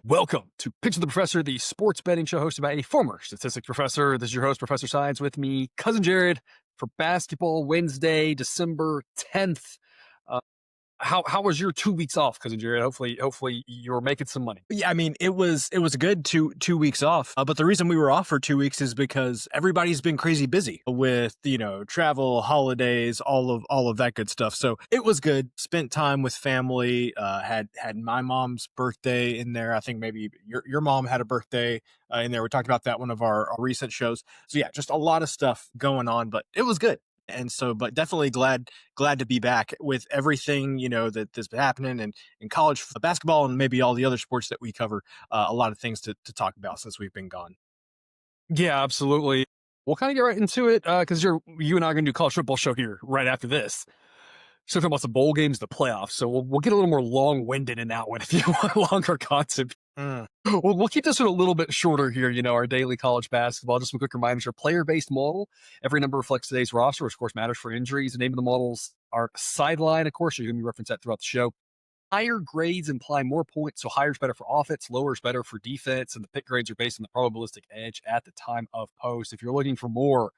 Welcome to Picture the Professor, the sports betting show hosted by a former statistics professor. This is your host, Professor Science, with me, Cousin Jared, for Basketball Wednesday, December 10th. How was your 2 weeks off, Cousin Jared? Hopefully you're making some money. Yeah, I mean, it was a good two weeks off. But the reason we were off for 2 weeks is because everybody's been crazy busy with, travel, holidays, all of that good stuff. So it was good. Spent time with family. Had my mom's birthday in there. I think maybe your mom had a birthday in there. We talked about that one of our recent shows. So yeah, just a lot of stuff going on, but it was good. And so, but definitely glad to be back with everything, that's been happening in college basketball and maybe all the other sports that we cover. A lot of things to talk about since we've been gone. Yeah, absolutely. We'll kind of get right into it because you and I are going to do a college football show here right after this. So talking about some bowl games, the playoffs. So we'll get a little more long-winded in that one if you want longer content. We'll keep this one a little bit shorter here, our daily college basketball. Just some quick reminders. Our player-based model. Every number reflects today's roster, which of course matters for injuries. The name of the models are sideline, of course. You're going to reference that throughout the show. Higher grades imply more points, so higher is better for offense, lower is better for defense, and the pick grades are based on the probabilistic edge at the time of post. If you're looking for more,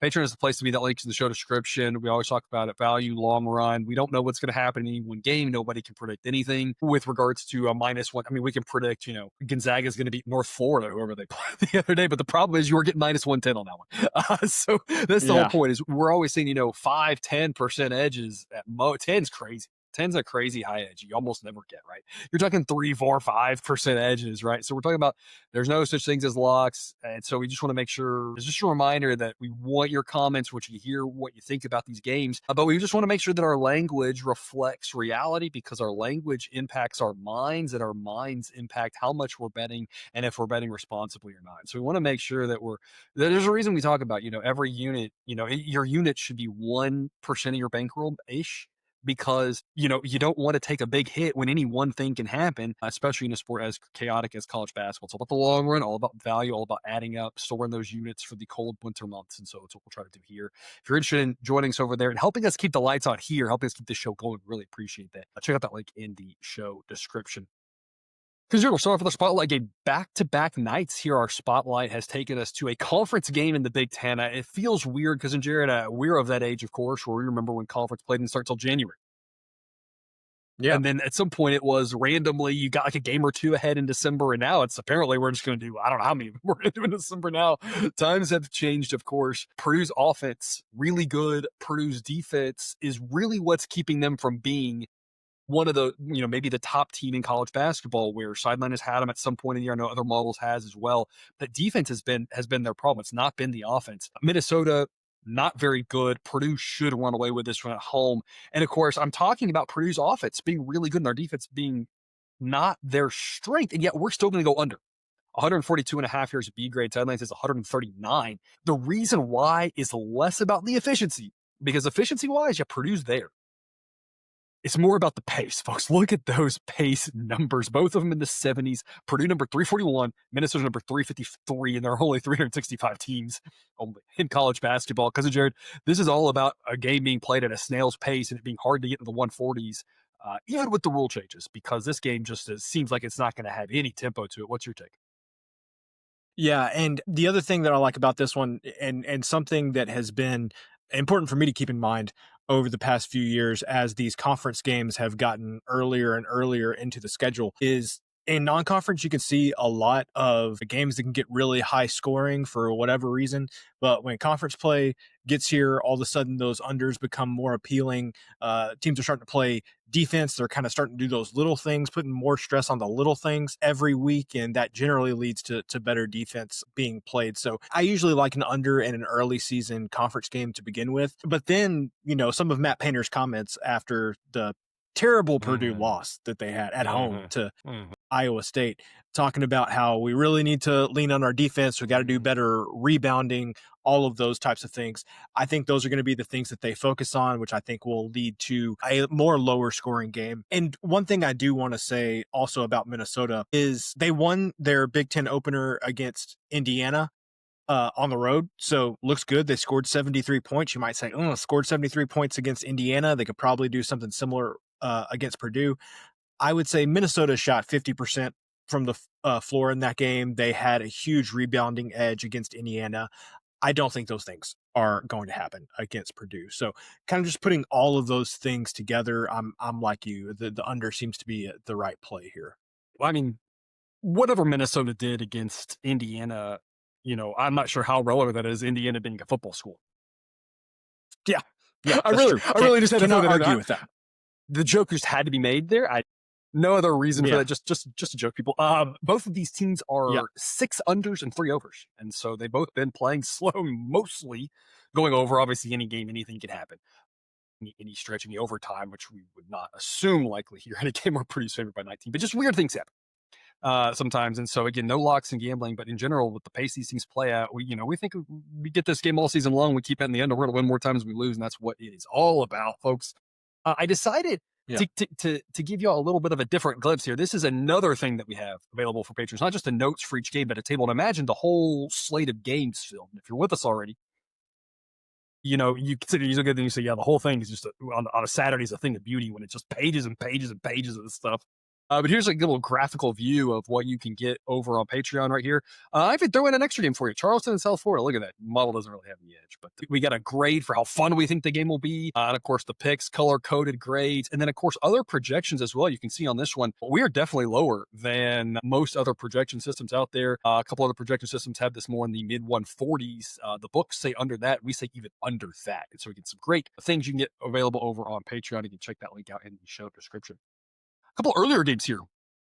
Patreon is the place to be. That link's in the show description. We always talk about it, value, long run. We don't know what's going to happen in any one game. Nobody can predict anything with regards to a -1. I mean, we can predict, Gonzaga is going to beat North Florida, whoever they played the other day. But the problem is you were getting -110 on that one. So that's the whole point is we're always saying, 5, 10% edges at 10's crazy. 10's a crazy high edge. You almost never get, right? You're talking 3, 4, 5% edges, right? So we're talking about there's no such things as locks. And so we just want to make sure, it's just a reminder that we want your comments, what you hear, what you think about these games. But we just want to make sure that our language reflects reality because our language impacts our minds and our minds impact how much we're betting and if we're betting responsibly or not. So we want to make sure that there's a reason we talk about, every unit, your unit should be 1% of your bankroll-ish. Because, you don't want to take a big hit when any one thing can happen, especially in a sport as chaotic as college basketball. It's all about the long run, all about value, all about adding up, storing those units for the cold winter months. And so it's what we'll try to do here. If you're interested in joining us over there and helping us keep the lights on here, helping us keep this show going, really appreciate that. Check out that link in the show description. Because we'll start off with our spotlight game. Back-to-back nights here, our spotlight has taken us to a conference game in the Big Ten. It feels weird because, Jared, we're of that age, of course, where we remember when conference play didn't start until January. Yeah. And then at some point it was randomly, you got like a game or two ahead in December, and now it's apparently we're just going to do, I don't know how many we're going to do in December now. Times have changed, of course. Purdue's offense, really good. Purdue's defense is really what's keeping them from being one of the, maybe the top team in college basketball, where sideline has had them at some point in the year. I know other models has as well. But defense has been their problem. It's not been the offense. Minnesota, not very good. Purdue should run away with this one at home. And of course, I'm talking about Purdue's offense being really good and their defense being not their strength. And yet we're still going to go under. 142.5 here is a B grade. Sidelines is 139. The reason why is less about the efficiency, because efficiency-wise, Purdue's there. It's more about the pace, folks. Look at those pace numbers. Both of them in the 70s. Purdue number 341, Minnesota number 353, and there are only 365 teams only in college basketball. Because, Jared, this is all about a game being played at a snail's pace and it being hard to get into the 140s, even with the rule changes, because this game just seems like it's not going to have any tempo to it. What's your take? Yeah, and the other thing that I like about this one, and something that has been important for me to keep in mind over the past few years as these conference games have gotten earlier and earlier into the schedule, is in non-conference, you can see a lot of games that can get really high scoring for whatever reason. But when conference play gets here, all of a sudden those unders become more appealing. Teams are starting to play defense. They're kind of starting to do those little things, putting more stress on the little things every week. And that generally leads to better defense being played. So I usually like an under in an early season conference game to begin with. But then, some of Matt Painter's comments after the terrible Purdue loss that they had at home to Iowa State, talking about how we really need to lean on our defense. We got to do better rebounding, all of those types of things. I think those are going to be the things that they focus on, which I think will lead to a more lower scoring game. And one thing I do want to say also about Minnesota is they won their Big Ten opener against Indiana on the road. So looks good. They scored 73 points. You might say, scored 73 points against Indiana. They could probably do something similar against Purdue. I would say Minnesota shot 50% from the floor in that game. They had a huge rebounding edge against Indiana. I don't think those things are going to happen against Purdue. So kind of just putting all of those things together, I'm like you. The under seems to be the right play here. Well, I mean, whatever Minnesota did against Indiana, I'm not sure how relevant that is. Indiana being a football school. Yeah, yeah, I that's really, true. I really just had to throw Cannot that in. argue with that. The joke just had to be made there. No other reason for Yeah. that. Just a joke, people. Both of these teams are Yep. 6 unders and 3 overs, and so they've both been playing slow, mostly going over. Obviously, any game, anything can happen. Any stretch, any overtime, which we would not assume likely here in a game where Purdue's favored by 19, but just weird things happen sometimes. And so again, no locks in gambling, but in general, with the pace these things play out, we think we get this game all season long. We keep it in the end. We're going to win more times than we lose, and that's what it is all about, folks. I decided to give you all a little bit of a different glimpse here. This is another thing that we have available for patrons, not just the notes for each game, but a table. And imagine the whole slate of games filmed. If you're with us already, you consider these good, then you say, yeah, the whole thing is just on a Saturday is a thing of beauty when it's just pages and pages and pages of this stuff. But here's a little graphical view of what you can get over on Patreon right here. I could throw in an extra game for you. Charleston and South Florida. Look at that. Model doesn't really have the edge, but we got a grade for how fun we think the game will be. And of course, the picks, color-coded grades. And then, of course, other projections as well. You can see on this one, we are definitely lower than most other projection systems out there. A couple other projection systems have this more in the mid-140s. The books say under that. We say even under that. And so we get some great things you can get available over on Patreon. You can check that link out in the show description. A couple earlier games here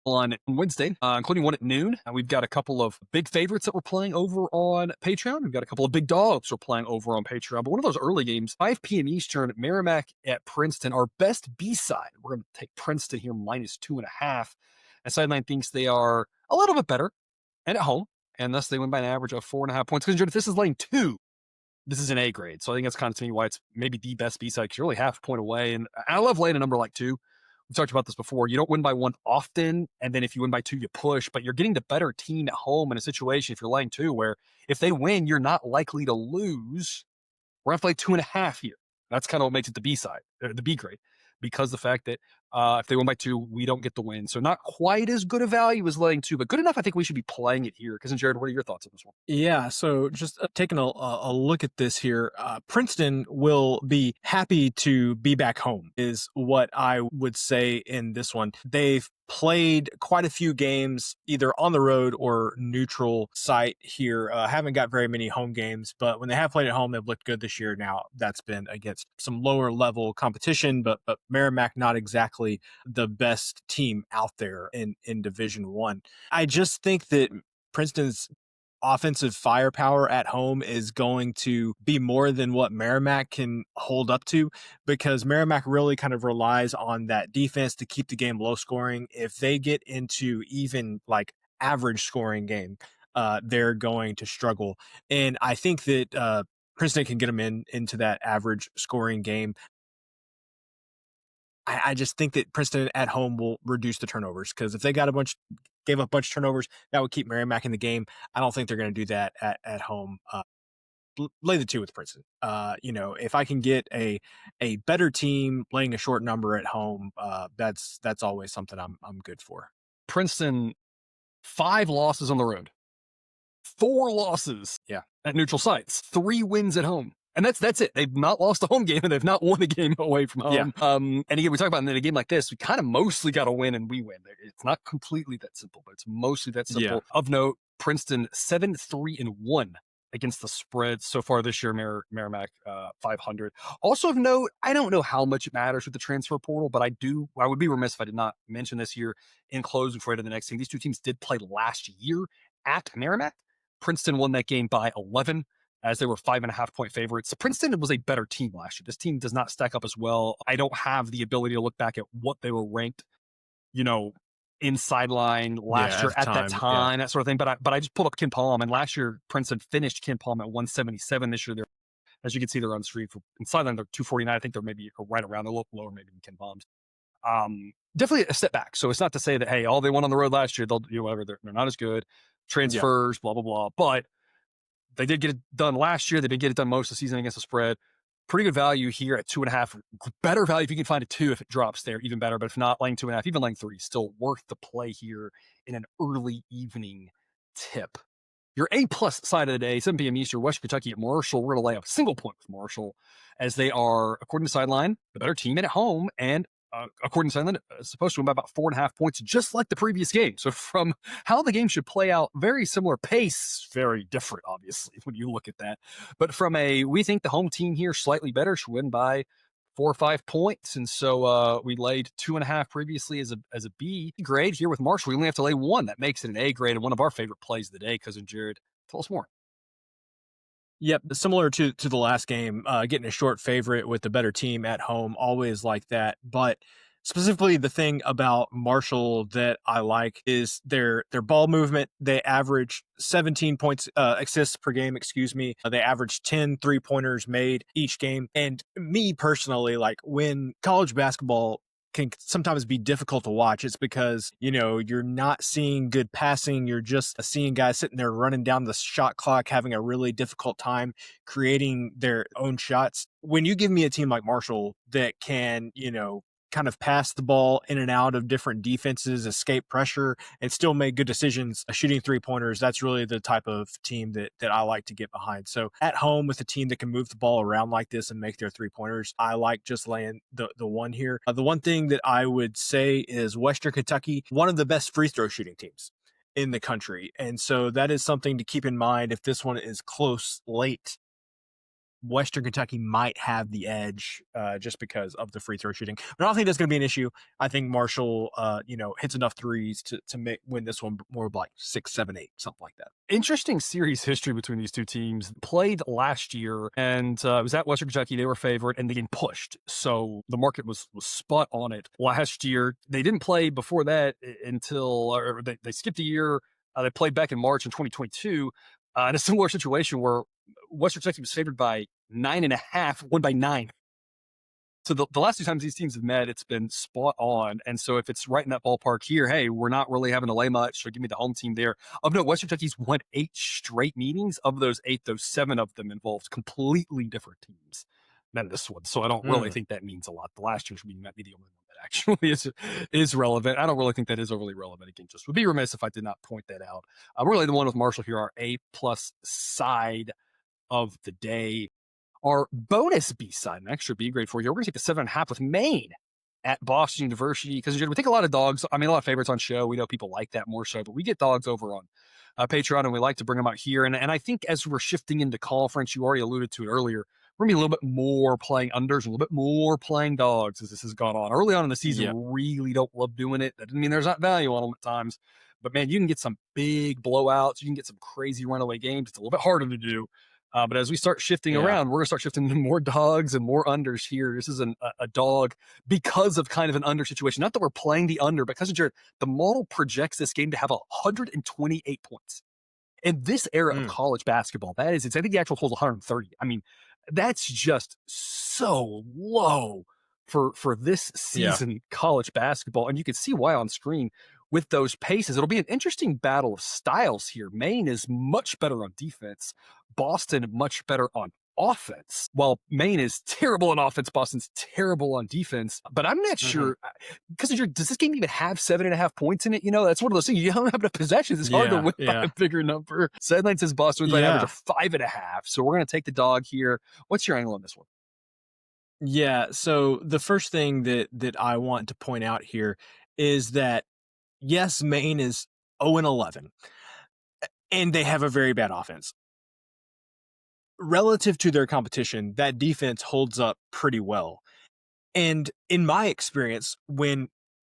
on Wednesday, including one at noon. We've got a couple of big favorites that we're playing over on Patreon. We've got a couple of big dogs we're playing over on Patreon. But one of those early games, 5 p.m. Eastern, Merrimack at Princeton, our best B-side. We're going to take Princeton here -2.5. And Sideline thinks they are a little bit better and at home, and thus they win by an average of 4.5 points. Because if this is lane 2, this is an A grade. So I think that's kind of to me why it's maybe the best B-side, because you're only half a point away. And I love laying a number like 2. We've talked about this before. You don't win by 1 often, and then if you win by 2, you push, but you're getting the better team at home in a situation, if you're laying 2, where if they win, you're not likely to lose. We're going to play 2.5 here. That's kind of what makes it the B side, the B grade, because the fact that if they win by 2, we don't get the win. So not quite as good a value as laying 2, but good enough. I think we should be playing it here. Because, Jared, what are your thoughts on this one? Yeah, so just taking a look at this here, Princeton will be happy to be back home is what I would say in this one. They've played quite a few games either on the road or neutral site here. Haven't got very many home games, but when they have played at home, they've looked good this year. Now, that's been against some lower level competition, but Merrimack not exactly the best team out there in Division One. I just think that Princeton's offensive firepower at home is going to be more than what Merrimack can hold up to, because Merrimack really kind of relies on that defense to keep the game low scoring. If they get into even like average scoring game, they're going to struggle. And I think that Princeton can get them into that average scoring game. I just think that Princeton at home will reduce the turnovers, because if they gave up a bunch of turnovers, that would keep Merrimack in the game. I don't think they're going to do that at home. Lay the 2 with Princeton. If I can get a better team laying a short number at home, that's always something I'm good for. Princeton, 5 losses on the road, 4 losses at neutral sites, 3 wins at home. And that's it. They've not lost a home game, and they've not won a game away from home. Yeah. And again, we talk about in a game like this, we kind of mostly got to win and we win. It's not completely that simple, but it's mostly that simple. Yeah. Of note, Princeton 7-3-1 against the spread so far this year. Merrimack 500. Also of note, I don't know how much it matters with the transfer portal, but I would be remiss if I did not mention this here in closing before I did the next thing. These 2 teams did play last year at Merrimack. Princeton won that game by 11. As they were 5.5 point favorites. So Princeton was a better team last year. This team does not stack up as well. I don't have the ability to look back at what they were ranked, in sideline last year at that time, that sort of thing. But I just pulled up Ken Palm, and last year Princeton finished Ken Palm at 177. This year, as you can see, they're on street in sideline. They're 249. I think they're maybe right around. They're a little lower maybe than Ken Palm's. Definitely a step back. So it's not to say that, hey, all they won on the road last year, they'll do whatever. They're not as good. Transfers, blah blah blah. But they did get it done last year. They did get it done most of the season against the spread. pretty good value here at 2.5. Better value if you can find a 2 if it drops there, even better. But if not, laying 2.5, even laying 3, still worth the play here in an early evening tip. Your A-plus side of the day, 7 p.m. Eastern, Western Kentucky at Marshall. We're going to lay up a single point with Marshall as they are, according to Sideline, the better team and at home. And according to Sideline, supposed to win by about 4.5 points, just like the previous game. So from how the game should play out, very similar pace, very different, obviously, when you look at that. But from we think the home team here slightly better, should win by 4 or 5 points. And so we laid 2.5 previously as a B grade. Here with Marshall, we only have to lay 1. That makes it an A grade and one of our favorite plays of the day. Cousin Jared, tell us more. Yep, similar to the last game, getting a short favorite with the better team at home, always like that. But specifically, the thing about Marshall that I like is their ball movement. They average 17 points assists per game. Excuse me. They average 10 3-pointers made each game. And me personally, like when college basketball can sometimes be difficult to watch, it's because, you're not seeing good passing. You're just seeing guys sitting there running down the shot clock, having a really difficult time creating their own shots. When you give me a team like Marshall that can, kind of pass the ball in and out of different defenses, escape pressure, and still make good decisions, shooting 3-pointers, that's really the type of team that I like to get behind. So at home with a team that can move the ball around like this and make their 3-pointers, I like just laying the 1 here. The one thing that I would say is Western Kentucky, one of the best free throw shooting teams in the country. And so that is something to keep in mind if this one is close late. Western Kentucky might have the edge just because of the free throw shooting. But I don't think that's going to be an issue. I think Marshall, hits enough threes to win this one more like 6, 7, 8, something like that. Interesting series history between these two teams. Played last year, and it was at Western Kentucky. They were favored, and they get pushed. So the market was spot on it last year. They didn't play before that until they skipped a year. They played back in March in 2022 in a similar situation where Western Kentucky was favored by 9.5, won by 9. So the last 2 times these teams have met, it's been spot on. And so if it's right in that ballpark here, hey, we're not really having to lay much, so give me the home team there. Of note, Western Kentucky's won 8 straight meetings. Of those 8, 7 of them involved completely different teams than this one. So I don't really think that means a lot. The last year's meeting might be the only one that actually is relevant. I don't really think that is overly relevant. Again, just would be remiss if I did not point that out. Really, the one with Marshall here, our A-plus side of the day. Our bonus B side, an extra B grade for you. We're going to take the 7.5 with Maine at Boston University because we take a lot of dogs. I mean, a lot of favorites on show. We know people like that more so, but we get dogs over on Patreon, and we like to bring them out here. And I think as we're shifting into conference, you already alluded to it earlier, we're going to be a little bit more playing unders, a little bit more playing dogs as this has gone on. Early on in the season, we really don't love doing it. That doesn't mean there's not value on them at times. But, man, you can get some big blowouts. You can get some crazy runaway games. It's a little bit harder to do. But as we start shifting around, we're going to start shifting to more dogs and more unders here. This is a dog because of kind of an under situation. Not that we're playing the under, but because Jared, the model projects this game to have 128 points. In this era of college basketball, I think the actual total is 130. I mean, that's just so low for this season college basketball. And you can see why on screen with those paces. It'll be an interesting battle of styles here. Maine is much better on defense. Boston much better on offense. While Maine is terrible on offense, Boston's terrible on defense. But I'm not sure, because does this game even have 7.5 points in it? That's one of those things. You don't have enough possessions. It's hard to win by a bigger number. Sideline says Boston wins by an average of 5.5. So we're going to take the dog here. What's your angle on this one? Yeah, so the first thing that I want to point out here is that, yes, Maine is 0-11, and they have a very bad offense. Relative to their competition, that defense holds up pretty well. And in my experience, when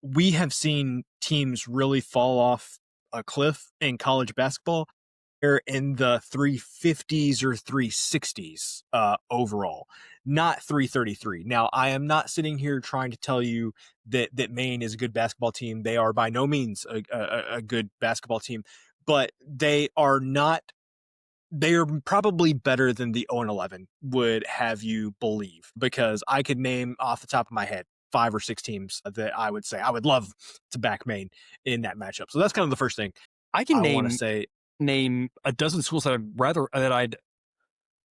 we have seen teams really fall off a cliff in college basketball, they're in the 350s or 360s overall, not 333. Now, I am not sitting here trying to tell you that Maine is a good basketball team. They are by no means a good basketball team, but they are not. They are probably better than the 0-11 would have you believe, because I could name off the top of my head 5 or 6 teams that I would say I would love to back Maine in that matchup. So that's kind of the first thing I can want to say. Name a dozen schools that I'd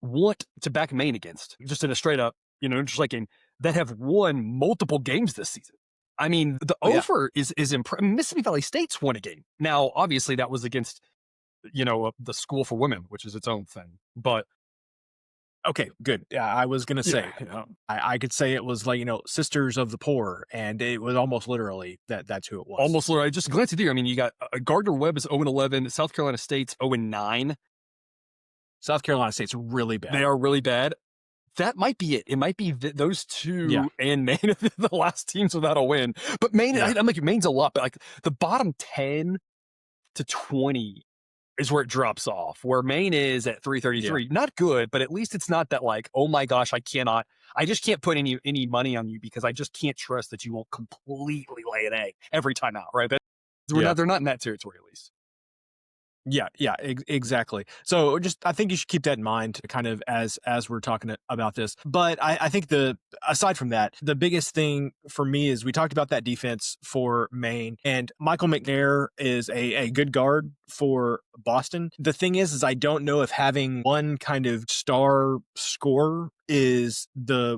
want to back Maine against, just in a straight up, just like game that have won multiple games this season. I mean, the Oh, yeah. over is Mississippi Valley State's won a game. Now, obviously, that was against the School for Women, which is its own thing. But Okay, good. Yeah, I was gonna say yeah. I could say it was like Sisters of the Poor, and it was almost literally that's who it was. Almost literally. Just glance at here. I mean, you got Gardner Webb is 0-11. South Carolina State's 0-9. South Carolina State's really bad. They are really bad. That might be it. It might be those two and Maine are the last teams without a win. But Maine, I'm like, Maine's a lot, but like the bottom 10 to 20 is where it drops off, where Maine is at 333. Not good, but at least it's not that like, oh my gosh, I just can't put any money on you because I just can't trust that you won't completely lay an egg every time out, right? They're not in that territory at least. Yeah, exactly. So I think you should keep that in mind kind of as we're talking about this. But I think aside from that, the biggest thing for me is we talked about that defense for Maine, and Michael McNair is a good guard for Boston. The thing is I don't know if having one kind of star scorer is the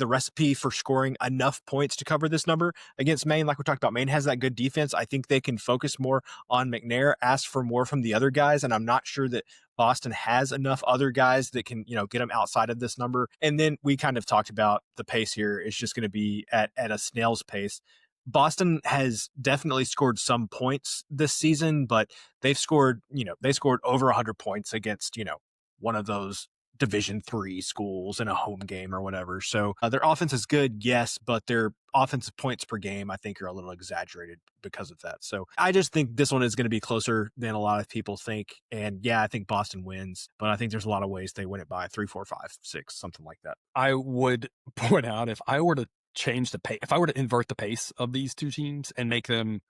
recipe for scoring enough points to cover this number against Maine. Like we talked about, Maine has that good defense. I think they can focus more on McNair, ask for more from the other guys, and I'm not sure that Boston has enough other guys that can, get them outside of this number. And then we kind of talked about the pace here. It's just going to be at a snail's pace. Boston has definitely scored some points this season, but they've scored over 100 points against, one of those Division III schools in a home game or whatever. So their offense is good, yes, but their offensive points per game, I think, are a little exaggerated because of that. So I just think this one is going to be closer than a lot of people think. And yeah, I think Boston wins, but I think there's a lot of ways they win it by 3, 4, 5, 6, something like that. I would point out if I were to change the pace, if I were to invert the pace of these two teams and make them,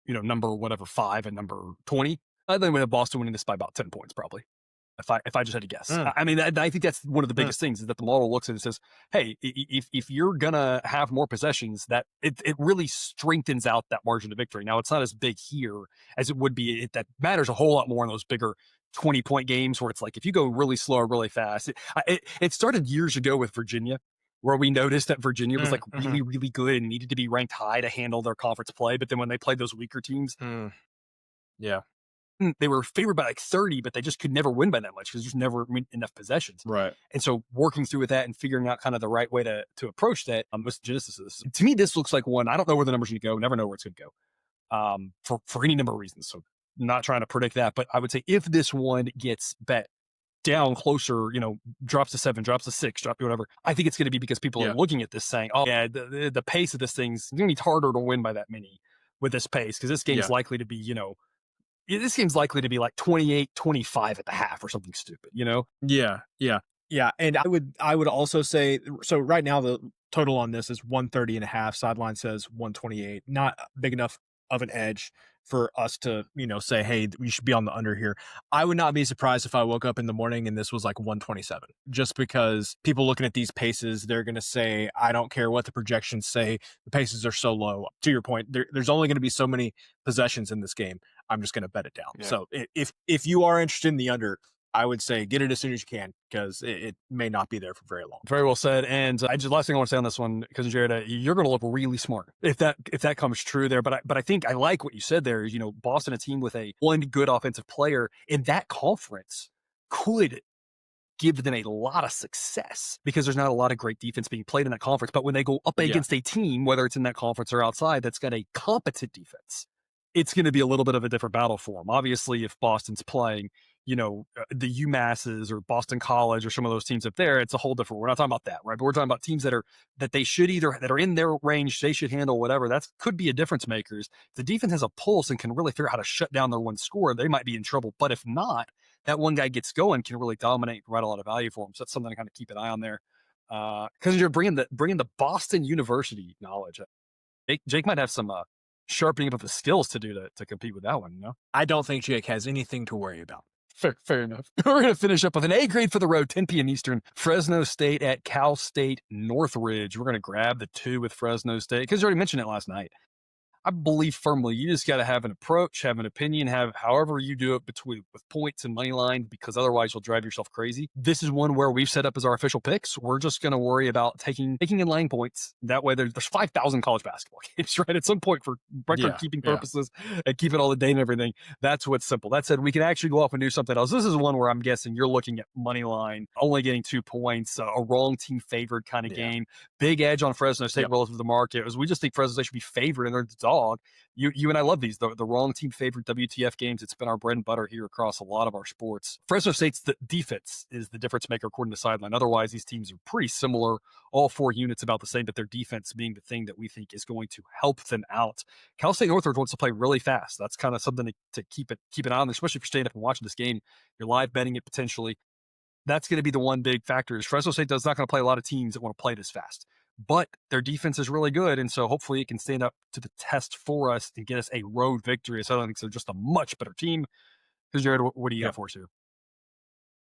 number 5 and number 20, I think we have Boston winning this by about 10 points probably. If I just had to guess. I mean, I think that's one of the biggest things is that the model looks at it and says, hey, if you're going to have more possessions, that it really strengthens out that margin of victory. Now, it's not as big here as it would be. That matters a whole lot more in those bigger 20-point games where it's like if you go really slow or really fast. It started years ago with Virginia, where we noticed that Virginia was like really, really good and needed to be ranked high to handle their conference play. But then when they played those weaker teams, they were favored by like 30, but they just could never win by that much because there's never enough possessions. Right. And so working through with that and figuring out kind of the right way to approach that was the genesis of this. To me, this looks like one. I don't know where the numbers are going to go. Never know where it's going to go for any number of reasons. So not trying to predict that, but I would say if this one gets bet down closer, drops to 7, drops to 6, drop to whatever, I think it's going to be because people are looking at this saying, oh yeah, the pace of this thing's going to be harder to win by that many with this pace because this game's likely to be, this game's likely to be like 28-25 at the half or something stupid, Yeah. And I would also say, so right now the total on this is 130.5. Sideline says 128. Not big enough of an edge for us to, say, hey, we should be on the under here. I would not be surprised if I woke up in the morning and this was like 127, just because people looking at these paces, they're going to say, I don't care what the projections say. The paces are so low. To your point, there's only going to be so many possessions in this game. I'm just going to bet it down. Yeah. So if you are interested in the under, I would say get it as soon as you can because it may not be there for very long. Very well said. And last thing I want to say on this one, because Jared, you're going to look really smart if that comes true there. But I think I like what you said there. Is, Boston, a team with one good offensive player in that conference, could give them a lot of success because there's not a lot of great defense being played in that conference. But when they go up against a team, whether it's in that conference or outside, that's got a competent defense, it's going to be a little bit of a different battle for them. Obviously, if Boston's playing, the UMasses or Boston College or some of those teams up there, it's a whole different. We're not talking about that, right? But we're talking about teams that are in their range, they should handle whatever. That could be a difference makers. The defense has a pulse and can really figure out how to shut down their one score. They might be in trouble, but if not, that one guy gets going, can really dominate and provide a lot of value for them. So that's something to kind of keep an eye on there. Because you're bringing the Boston University knowledge. Jake might have some sharpening of the skills to do to compete with that one. I don't think Jake has anything to worry about. Fair enough. We're going to finish up with an A grade for the road, 10 p.m. Eastern. Fresno State at Cal State Northridge. We're going to grab the 2 with Fresno State because you already mentioned it last night. I believe firmly you just got to have an approach, have an opinion, have however you do it with points and money line, because otherwise you'll drive yourself crazy. This is one where we've set up as our official picks. We're just going to worry about taking and laying points. That way there's 5,000 college basketball games, right? At some point for record keeping purposes and keeping all the data and everything. That's what's simple. That said, we can actually go off and do something else. This is one where I'm guessing you're looking at money line, only getting 2 points, a wrong team favored kind of game. Big edge on Fresno State relative to the market. We just think Fresno State should be favored and they're the dog. You and I love these, the wrong team favored WTF games. It's been our bread and butter here across a lot of our sports. Fresno State's defense is the difference maker according to Sideline. Otherwise, these teams are pretty similar. All 4 units about the same, but their defense being the thing that we think is going to help them out. Cal State Northridge wants to play really fast. That's kind of something to keep an eye on, especially if you're staying up and watching this game. You're live betting it potentially. That's going to be the one big factor is Fresno State does not going to play a lot of teams that want to play this fast. But their defense is really good, and so hopefully it can stand up to the test for us and get us a road victory. So I think they're just a much better team. Because Jared, what do you got for us here?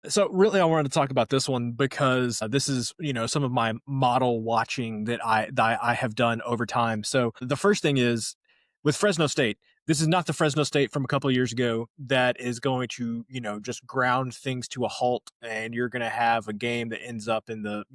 So really, I wanted to talk about this one because this is, some of my model watching that I have done over time. So the first thing is with Fresno State, this is not the Fresno State from a couple of years ago that is going to, just ground things to a halt, and you're going to have a game that ends up in the,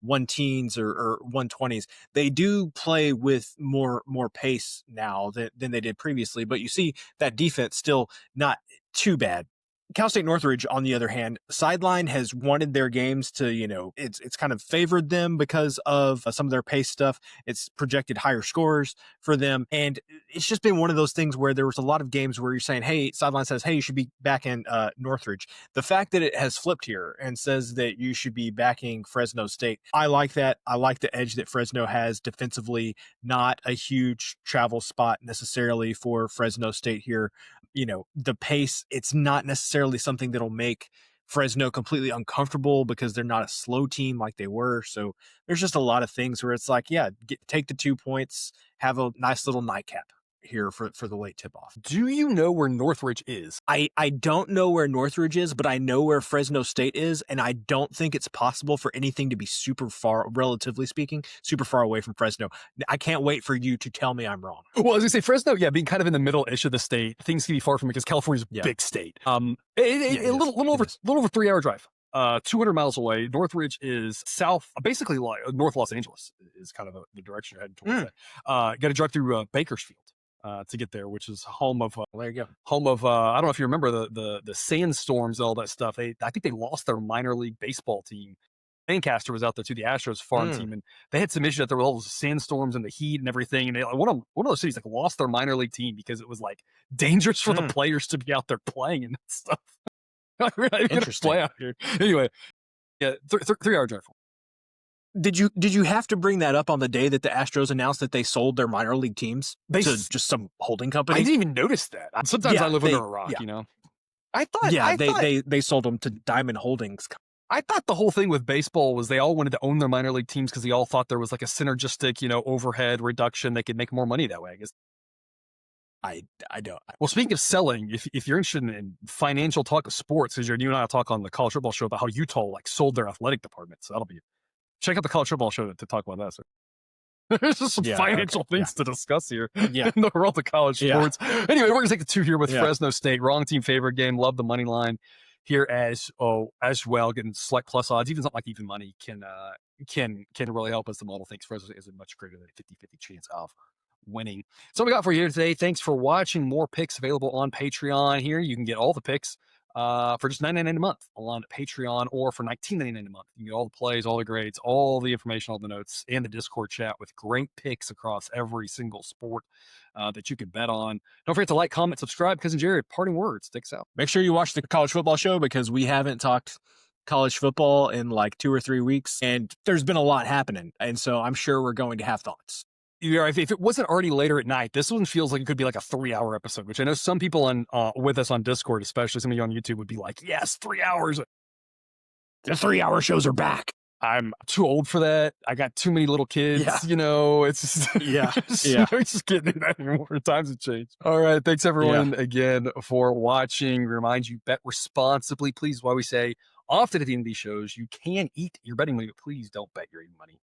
1-teens or 120s. They do play with more pace now than they did previously, but you see that defense still not too bad. Cal State Northridge, on the other hand, Sideline has wanted their games to, it's kind of favored them because of some of their pace stuff. It's projected higher scores for them. And it's just been one of those things where there was a lot of games where you're saying, hey, Sideline says, hey, you should be back in Northridge. The fact that it has flipped here and says that you should be backing Fresno State, I like that. I like the edge that Fresno has defensively, not a huge travel spot necessarily for Fresno State here. The pace, it's not necessarily something that'll make Fresno completely uncomfortable because they're not a slow team like they were. So there's just a lot of things where it's like, take the 2 points, have a nice little nightcap here for the late tip-off. Do you know where Northridge is? I don't know where Northridge is, but I know where Fresno State is, and I don't think it's possible for anything to be super far, relatively speaking, super far away from Fresno. I can't wait for you to tell me I'm wrong. Well, I was going to say Fresno, being kind of in the middle-ish of the state, things can be far from it because California's a big state. A little over 3-hour drive. 200 miles away. Northridge is south, basically like North Los Angeles is kind of the direction you're heading towards. Got to drive through Bakersfield to get there, which is home of there you go. Home of I don't know if you remember the sandstorms and all that stuff. I think they lost their minor league baseball team. Lancaster was out there too, the Astros farm team, and they had some issues out there with all those sandstorms and the heat and everything. And they, one of those cities lost their minor league team because it was dangerous for the players to be out there playing and stuff. We're not even going to play out here. Anyway, 3-hour drive. Did you have to bring that up on the day that the Astros announced that they sold their minor league teams to just some holding company? I didn't even notice that. Sometimes I live under a rock, I thought they sold them to Diamond Holdings. I thought the whole thing with baseball was they all wanted to own their minor league teams because they all thought there was a synergistic, overhead reduction. They could make more money that way, I guess. I don't. Well, speaking of selling, if you're interested in financial talk of sports, because you and I talk on the college football show about how Utah sold their athletic department, so that'll be check out the college football show to talk about that. So there's just some financial things to discuss here in the world of college sports. Anyway, we're gonna take the 2 here with Fresno State. Wrong team favorite game. Love the money line here as well. Getting select plus odds, even something like even money can really help us. The model thinks Fresno State is a much greater than a 50-50 chance of winning. So we got for you here today. Thanks for watching. More picks available on Patreon here. You can get all the picks for just $9.99 a month on Patreon, or for $19.99 a month. You can get all the plays, all the grades, all the information, all the notes, and the Discord chat with great picks across every single sport that you can bet on. Don't forget to like, comment, subscribe. Cousin Jared, parting words. Take us out. Make sure you watch the college football show because we haven't talked college football in 2 or 3 weeks, and there's been a lot happening. And so I'm sure we're going to have thoughts. If it wasn't already later at night, this one feels like it could be a 3-hour episode, which I know some people with us on Discord, especially some of you on YouTube, would be like, yes, 3 hours. The 3-hour shows are back. I'm too old for that. I got too many little kids, it's just, just getting that anymore. Times have changed. All right. Thanks everyone again for watching. Remind you, bet responsibly, please. Why we say often at the end of these shows, you can eat your betting money, but please don't bet your eating money